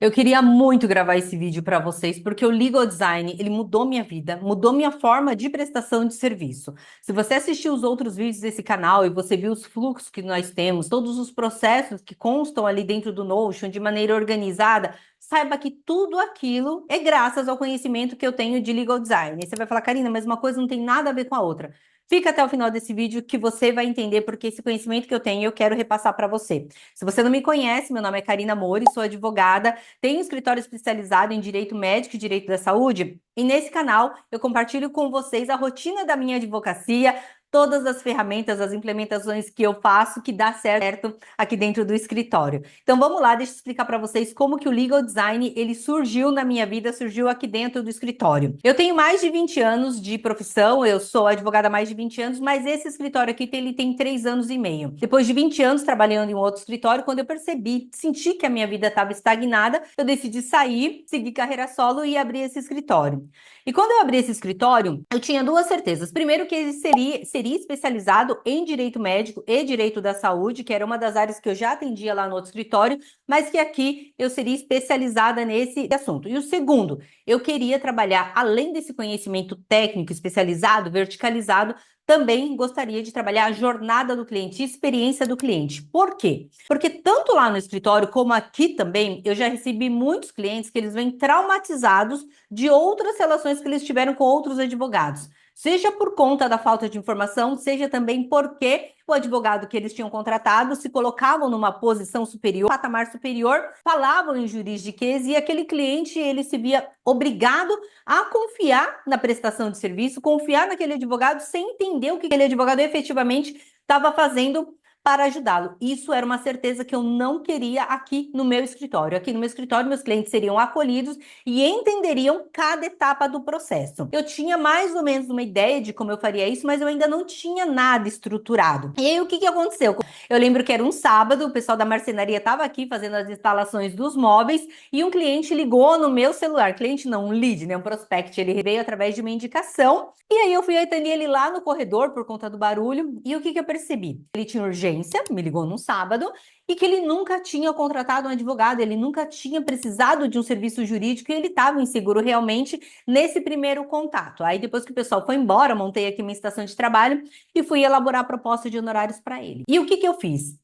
Eu queria muito gravar esse vídeo para vocês, porque o Legal Design, ele mudou minha vida, mudou minha forma de prestação de serviço. Se você assistiu os outros vídeos desse canal e você viu os fluxos que nós temos, todos os processos que constam ali dentro do Notion de maneira organizada, saiba que tudo aquilo é graças ao conhecimento que eu tenho de Legal Design. E você vai falar, Karina, mas uma coisa não tem nada a ver com a outra. Fica até o final desse vídeo que você vai entender porque esse conhecimento que eu tenho eu quero repassar para você. Se você não me conhece, meu nome é Karina Mori, sou advogada. Tenho um escritório especializado em direito médico e direito da saúde, e nesse canal eu compartilho com vocês a rotina da minha advocacia, todas as ferramentas, as implementações que eu faço que dá certo aqui dentro do escritório. Então vamos lá, deixa eu explicar para vocês como que o Legal Design ele surgiu na minha vida, surgiu aqui dentro do escritório. Eu tenho mais de 20 anos de profissão, eu sou advogada há mais de 20 anos, mas esse escritório aqui ele tem 3 anos e meio. Depois de 20 anos trabalhando em um outro escritório, quando eu percebi, senti que a minha vida estava estagnada, eu decidi sair, seguir carreira solo e abrir esse escritório. E quando eu abri esse escritório, eu tinha duas certezas. Primeiro, que ele seria especializado em direito médico e direito da saúde, que era uma das áreas que eu já atendia lá no outro escritório, mas que aqui eu seria especializada nesse assunto. E o segundo, eu queria trabalhar, além desse conhecimento técnico especializado, verticalizado, também gostaria de trabalhar a jornada do cliente, a experiência do cliente. Por quê? Porque tanto lá no escritório como aqui também, eu já recebi muitos clientes que eles vêm traumatizados de outras relações que eles tiveram com outros advogados. Seja por conta da falta de informação, seja também porque o advogado que eles tinham contratado se colocavam numa posição superior, patamar superior, falavam em juridiquês e aquele cliente ele se via obrigado a confiar na prestação de serviço, confiar naquele advogado sem entender o que aquele advogado efetivamente estava fazendo para ajudá-lo. Isso era uma certeza que eu não queria aqui no meu escritório. Aqui no meu escritório, meus clientes seriam acolhidos e entenderiam cada etapa do processo. Eu tinha mais ou menos uma ideia de como eu faria isso, mas eu ainda não tinha nada estruturado. E aí, o que aconteceu? Eu lembro que era um sábado, o pessoal da marcenaria estava aqui fazendo as instalações dos móveis e um cliente ligou no meu celular. Cliente não, um lead, né? Um prospect. Ele veio através de uma indicação. E aí eu fui atender ele lá no corredor por conta do barulho. E o que eu percebi? Ele tinha urgência, me ligou num sábado, e que ele nunca tinha contratado um advogado, ele nunca tinha precisado de um serviço jurídico e ele estava inseguro realmente nesse primeiro contato. Aí depois que o pessoal foi embora, montei aqui uma estação de trabalho e fui elaborar a proposta de honorários para ele. E o que eu fiz?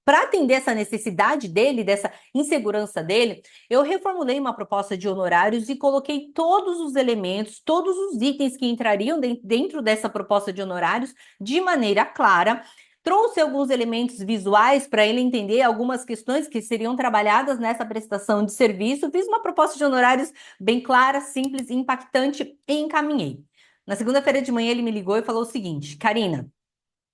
Para atender essa necessidade dele, dessa insegurança dele, eu reformulei uma proposta de honorários e coloquei todos os elementos, todos os itens que entrariam dentro dessa proposta de honorários de maneira clara. Trouxe alguns elementos visuais para ele entender algumas questões que seriam trabalhadas nessa prestação de serviço. Fiz uma proposta de honorários bem clara, simples, impactante e encaminhei. Na segunda-feira de manhã ele me ligou e falou o seguinte: Karina,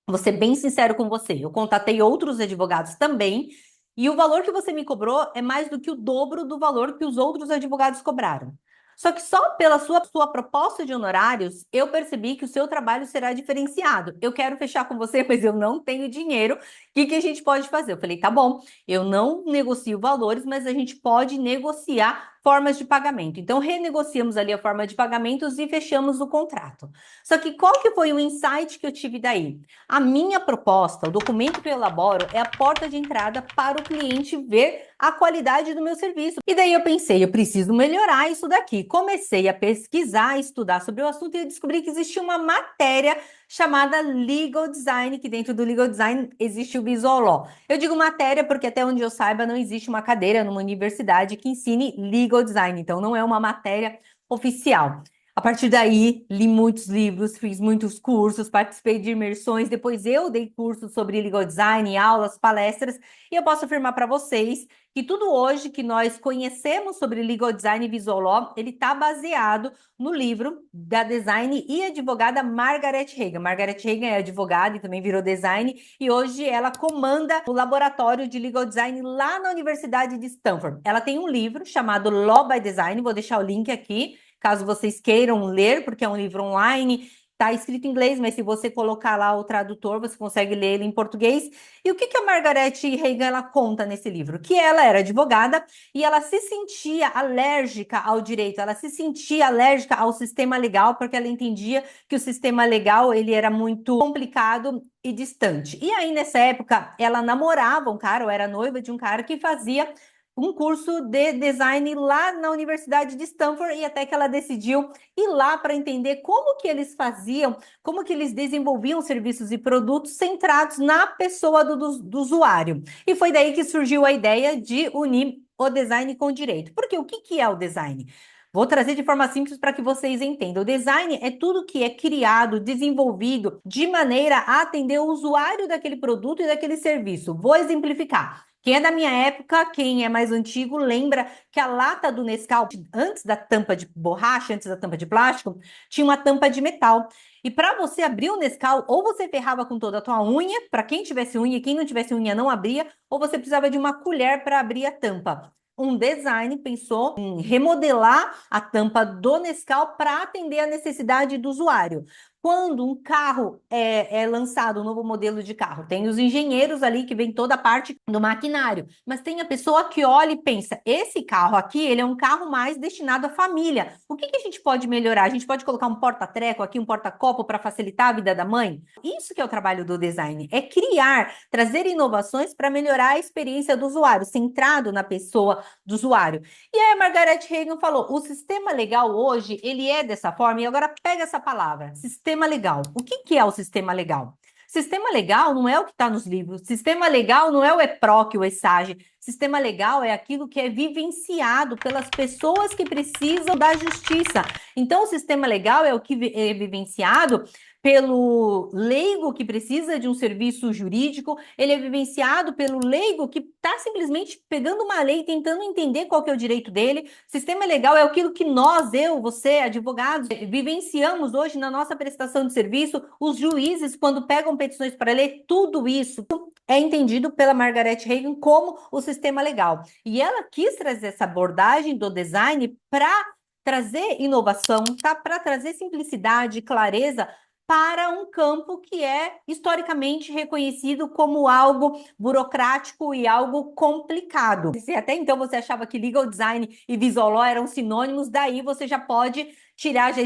vou ser bem sincero com você, eu contatei outros advogados também e o valor que você me cobrou é mais do que o dobro do valor que os outros advogados cobraram. Só que só pela sua proposta de honorários, eu percebi que o seu trabalho será diferenciado. Eu quero fechar com você, mas eu não tenho dinheiro. O que a gente pode fazer? Eu falei, tá bom, eu não negocio valores, mas a gente pode negociar formas de pagamento. Então, renegociamos ali a forma de pagamentos e fechamos o contrato. Só que qual que foi o insight que eu tive daí? A minha proposta, o documento que eu elaboro, é a porta de entrada para o cliente ver a qualidade do meu serviço. E daí eu pensei, eu preciso melhorar isso daqui. Comecei a pesquisar, estudar sobre o assunto e descobri que existia uma matéria chamada Legal Design, que dentro do Legal Design existe o Visual Law. Eu digo matéria porque até onde eu saiba não existe uma cadeira numa universidade que ensine Legal Design, então não é uma matéria oficial. A partir daí, li muitos livros, fiz muitos cursos, participei de imersões, depois eu dei cursos sobre legal design, aulas, palestras, e eu posso afirmar para vocês que tudo hoje que nós conhecemos sobre legal design e visual law, ele está baseado no livro da design e advogada Margaret Hagan. Margaret Hagan é advogada e também virou design, e hoje ela comanda o laboratório de legal design lá na Universidade de Stanford. Ela tem um livro chamado Law by Design, vou deixar o link aqui, caso vocês queiram ler, porque é um livro online, está escrito em inglês, mas se você colocar lá o tradutor, você consegue ler ele em português. E o que a Margaret Hagan ela conta nesse livro? Que ela era advogada e ela se sentia alérgica ao direito, ela se sentia alérgica ao sistema legal, porque ela entendia que o sistema legal ele era muito complicado e distante. E aí, nessa época, ela namorava um cara, ou era noiva de um cara que fazia um curso de design lá na Universidade de Stanford e até que ela decidiu ir lá para entender como que eles faziam, como que eles desenvolviam serviços e produtos centrados na pessoa do usuário. E foi daí que surgiu a ideia de unir o design com o direito. Porque o que que é o design? Vou trazer de forma simples para que vocês entendam. O design é tudo que é criado, desenvolvido de maneira a atender o usuário daquele produto e daquele serviço. Vou exemplificar. Quem é da minha época, quem é mais antigo, lembra que a lata do Nescau, antes da tampa de borracha, antes da tampa de plástico, tinha uma tampa de metal. E para você abrir o Nescau, ou você ferrava com toda a tua unha, para quem tivesse unha, e quem não tivesse unha não abria, ou você precisava de uma colher para abrir a tampa. Um design pensou em remodelar a tampa do Nescau para atender a necessidade do usuário. Quando um carro é lançado, um novo modelo de carro, tem os engenheiros ali que vem toda a parte do maquinário, mas tem a pessoa que olha e pensa, esse carro aqui, ele é um carro mais destinado à família. O que que a gente pode melhorar? A gente pode colocar um porta-treco aqui, um porta-copo para facilitar a vida da mãe? Isso que é o trabalho do design, é criar, trazer inovações para melhorar a experiência do usuário, centrado na pessoa do usuário. E aí a Margaret Hagan falou, o sistema legal hoje, ele é dessa forma, e agora pega essa palavra, sistema legal. O que que é o sistema legal? Sistema legal não é o que está nos livros, sistema legal não é o EPROC, o ESAGE, sistema legal é aquilo que é vivenciado pelas pessoas que precisam da justiça. Então, o sistema legal é o que é vivenciado pelo leigo que precisa de um serviço jurídico, ele é vivenciado pelo leigo que está simplesmente pegando uma lei, tentando entender qual que é o direito dele. Sistema legal é aquilo que nós, eu, você, advogados, vivenciamos hoje na nossa prestação de serviço, os juízes, quando pegam petições para ler, tudo isso é entendido pela Margaret Hagan como o sistema legal. E ela quis trazer essa abordagem do design para trazer inovação, tá? Para trazer simplicidade, clareza para um campo que é historicamente reconhecido como algo burocrático e algo complicado. Se até então você achava que legal design e visual law eram sinônimos, daí você já pode tirar já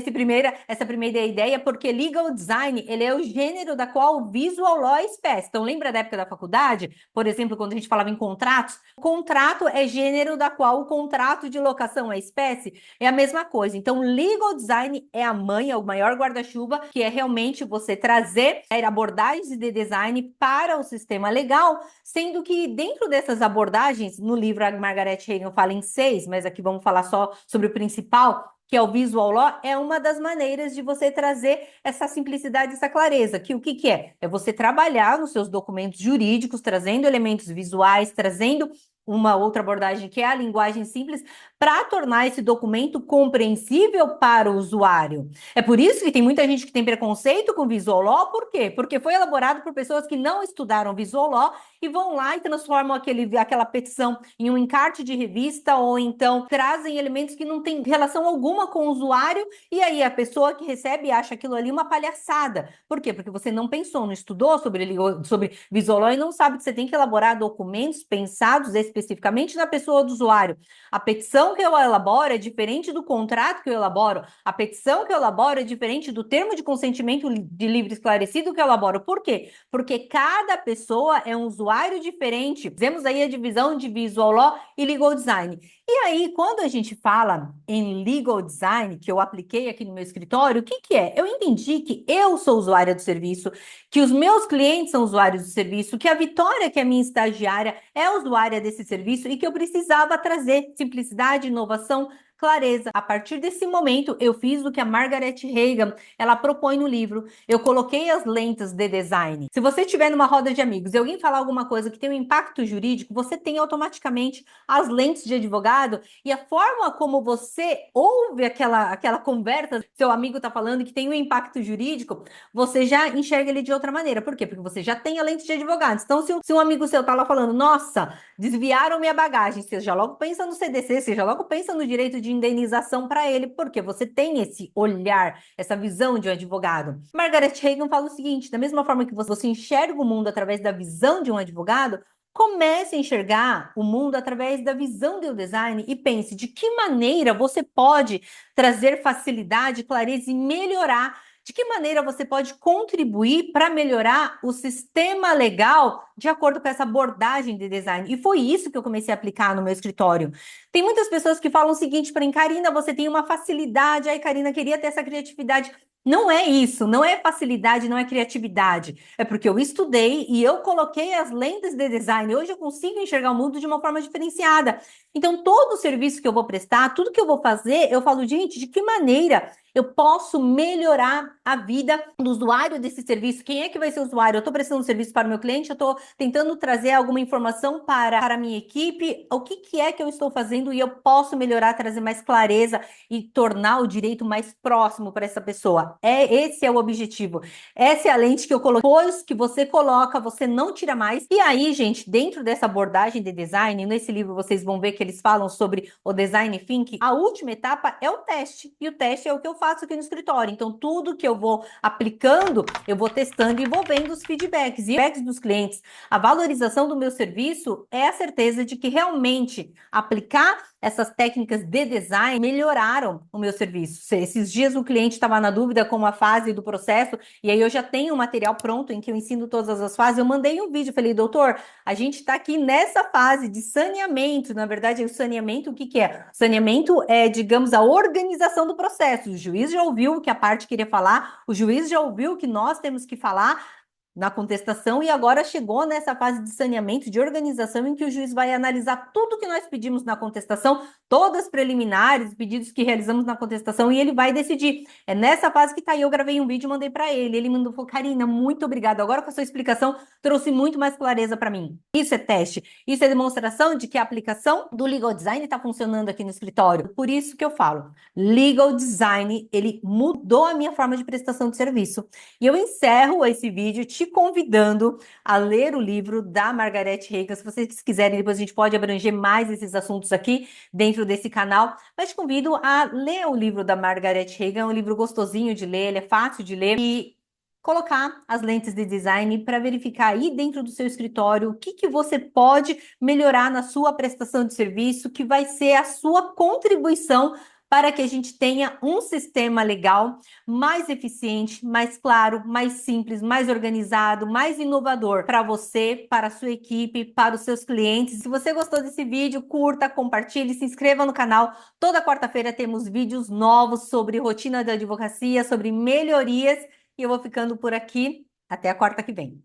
essa primeira ideia, porque legal design, ele é o gênero da qual o visual law é espécie. Então, lembra da época da faculdade? Por exemplo, quando a gente falava em contratos, contrato é gênero da qual o contrato de locação é espécie, é a mesma coisa. Então, legal design é a mãe, é o maior guarda-chuva, que é realmente você trazer abordagens de design para o sistema legal, sendo que dentro dessas abordagens, no livro a Margaret Hagan fala em 6, mas aqui vamos falar só sobre o principal, que é o visual law, é uma das maneiras de você trazer essa simplicidade, essa clareza, que o que que é? É você trabalhar nos seus documentos jurídicos, trazendo elementos visuais, trazendo uma outra abordagem que é a linguagem simples, para tornar esse documento compreensível para o usuário. É por isso que tem muita gente que tem preconceito com visual law, por quê? Porque foi elaborado por pessoas que não estudaram visual law e vão lá e transformam aquela petição em um encarte de revista ou então trazem elementos que não têm relação alguma com o usuário e aí a pessoa que recebe acha aquilo ali uma palhaçada. Por quê? Porque você não pensou, não estudou sobre visual law e não sabe que você tem que elaborar documentos pensados especificamente na pessoa do usuário. A petição que eu elaboro é diferente do contrato que eu elaboro. A petição que eu elaboro é diferente do termo de consentimento de livre esclarecido que eu elaboro. Por quê? Porque cada pessoa é um usuário diferente. Fizemos aí a divisão de visual law e legal design. E aí, quando a gente fala em legal design, que eu apliquei aqui no meu escritório, o que que é? Eu entendi que eu sou usuária do serviço, que os meus clientes são usuários do serviço, que a Vitória, que é minha estagiária, é usuária desse serviço e que eu precisava trazer simplicidade, inovação, clareza. A partir desse momento, eu fiz o que a Margaret Hagan, ela propõe no livro. Eu coloquei as lentes de design. Se você estiver numa roda de amigos e alguém falar alguma coisa que tem um impacto jurídico, você tem automaticamente as lentes de advogado e a forma como você ouve aquela conversa, seu amigo está falando que tem um impacto jurídico, você já enxerga ele de outra maneira. Por quê? Porque você já tem a lente de advogado. Então, se um amigo seu está lá falando, nossa, desviaram minha bagagem, você já logo pensa no CDC, você já logo pensa no direito de indenização para ele, porque você tem esse olhar, essa visão de um advogado. Margaret Hagan fala o seguinte, da mesma forma que você enxerga o mundo através da visão de um advogado, comece a enxergar o mundo através da visão do design e pense de que maneira você pode trazer facilidade, clareza e melhorar De que maneira você pode contribuir para melhorar o sistema legal de acordo com essa abordagem de design? E foi isso que eu comecei a aplicar no meu escritório. Tem muitas pessoas que falam o seguinte para mim: Karina, você tem uma facilidade, aí Karina queria ter essa criatividade. Não é isso, não é facilidade, não é criatividade. É porque eu estudei e eu coloquei as lentes de design. Hoje eu consigo enxergar o mundo de uma forma diferenciada. Então, todo o serviço que eu vou prestar, tudo que eu vou fazer, eu falo, gente, de que maneira eu posso melhorar a vida do usuário desse serviço? Quem é que vai ser o usuário? Eu estou prestando um serviço para o meu cliente, eu estou tentando trazer alguma informação para a minha equipe. O que, que é que eu estou fazendo e eu posso melhorar, trazer mais clareza e tornar o direito mais próximo para essa pessoa? Esse é o objetivo. Essa é a lente que eu coloquei. Depois que você coloca, você não tira mais. E aí, gente, dentro dessa abordagem de design, nesse livro vocês vão ver que eles falam sobre o design thinking. A última etapa é o teste. E o teste é o que eu faço aqui no escritório. Então, tudo que eu vou aplicando, eu vou testando e vou vendo os feedbacks. E feedbacks dos clientes, a valorização do meu serviço é a certeza de que realmente aplicar essas técnicas de design melhoraram o meu serviço. Esses dias o cliente estava na dúvida com a fase do processo, e aí eu já tenho um material pronto em que eu ensino todas as fases. Eu mandei um vídeo, falei, doutor, a gente está aqui nessa fase de saneamento. Na verdade, o saneamento, o que que é? Saneamento é, digamos, a organização do processo. O juiz já ouviu o que a parte queria falar, o juiz já ouviu o que nós temos que falar na contestação, e agora chegou nessa fase de saneamento, de organização, em que o juiz vai analisar tudo que nós pedimos na contestação, todas as preliminares, pedidos que realizamos na contestação, e ele vai decidir. É nessa fase que tá aí, eu gravei um vídeo e mandei para ele. Ele mandou, falou, Karina, muito obrigada. Agora com a sua explicação, trouxe muito mais clareza para mim. Isso é teste, isso é demonstração de que a aplicação do legal design está funcionando aqui no escritório. Por isso que eu falo, legal design, ele mudou a minha forma de prestação de serviço. E eu encerro esse vídeo te convidando a ler o livro da Margaret Hagan. Se vocês quiserem, depois a gente pode abranger mais esses assuntos aqui dentro desse canal, mas te convido a ler o livro da Margaret Hagan. É um livro gostosinho de ler, ele é fácil de ler, e colocar as lentes de design para verificar aí dentro do seu escritório o que que você pode melhorar na sua prestação de serviço, que vai ser a sua contribuição para que a gente tenha um sistema legal mais eficiente, mais claro, mais simples, mais organizado, mais inovador para você, para a sua equipe, para os seus clientes. Se você gostou desse vídeo, curta, compartilhe, se inscreva no canal. Toda quarta-feira temos vídeos novos sobre rotina da advocacia, sobre melhorias, e eu vou ficando por aqui. Até a quarta que vem.